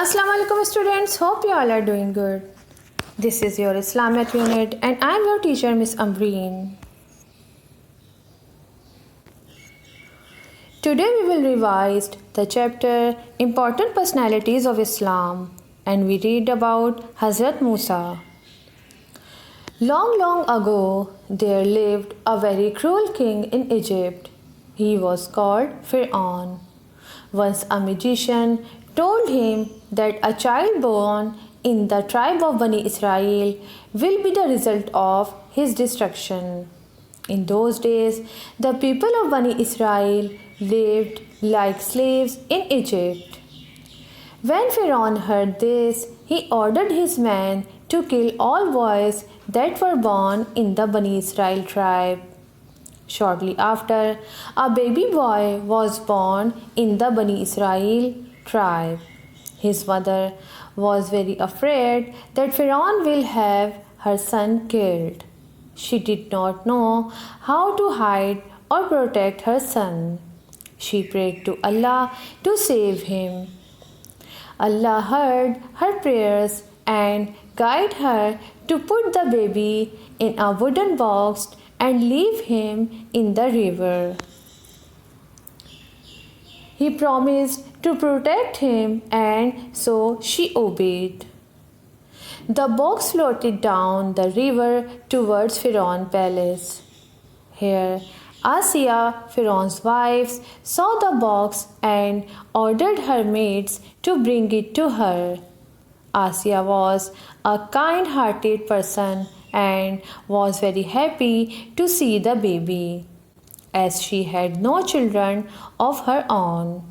Assalamu alaikum students, hope you all are doing good. This is your Islamic unit and I am your teacher Miss Ambreen. Today we will revise the chapter Important Personalities of Islam and we read about Hazrat Musa. Long ago there lived a very cruel king in Egypt. He was called Pharaoh. Once a magician told him that a child born in the tribe of Bani Israel will be the result of his destruction. In those days, the people of Bani Israel lived like slaves in Egypt. When Pharaoh heard this, he ordered his men to kill all boys that were born in the Bani Israel tribe. Shortly after, a baby boy was born in the Bani Israel tribe. His mother was very afraid that Pharaoh will have her son killed. She did not know how to hide or protect her son. She prayed to Allah to save him. Allah heard her prayers and guided her to put the baby in a wooden box and leave him in the river. He promised to protect him and so she obeyed. The box floated down the river towards Pharaoh's palace. Here, Asiya, Pharaoh's wife, saw the box and ordered her maids to bring it to her. Asiya was a kind-hearted person and was very happy to see the baby, as she had no children of her own.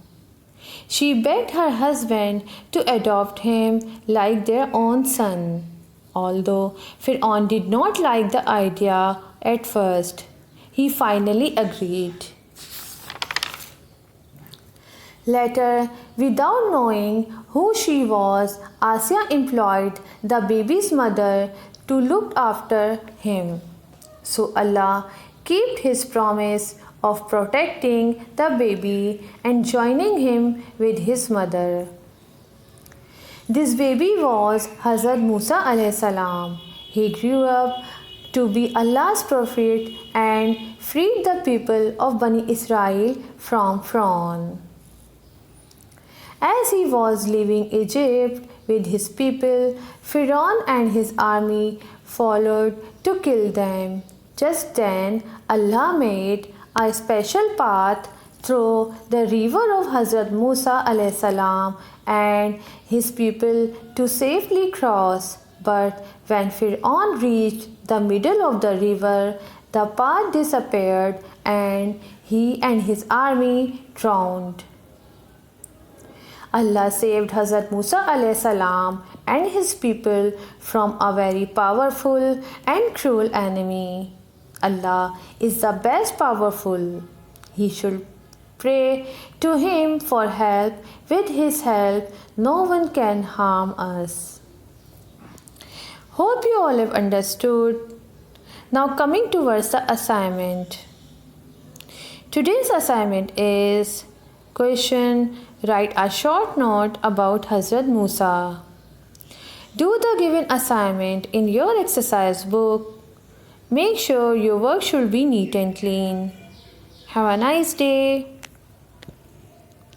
She begged her husband to adopt him like their own son, although Pharaoh did not like the idea at first. He finally agreed. Later, without knowing who she was, Asiya employed the baby's mother to look after him. So Allah kept his promise of protecting the baby and joining him with his mother. This baby was Hazrat Musa alayhi salam. He grew up to be Allah's prophet and freed the people of Bani Israel from Pharaoh. As he was leaving Egypt with his people, Pharaoh and his army followed to kill them. Just then, Allah made a special path through the river of Hazrat Musa alayhi salam and his people to safely cross. But when Pharaoh reached the middle of the river, the path disappeared and he and his army drowned. Allah saved Hazrat Musa alayhi salam and his people from a very powerful and cruel enemy. Allah is the best powerful. He should pray to Him for help. With His help, no one can harm us. Hope you all have understood. Now coming towards the assignment. Today's assignment is question: write a short note about Hazrat Musa. Do the given assignment in your exercise book. Make sure your work should be neat and clean. Have a nice day.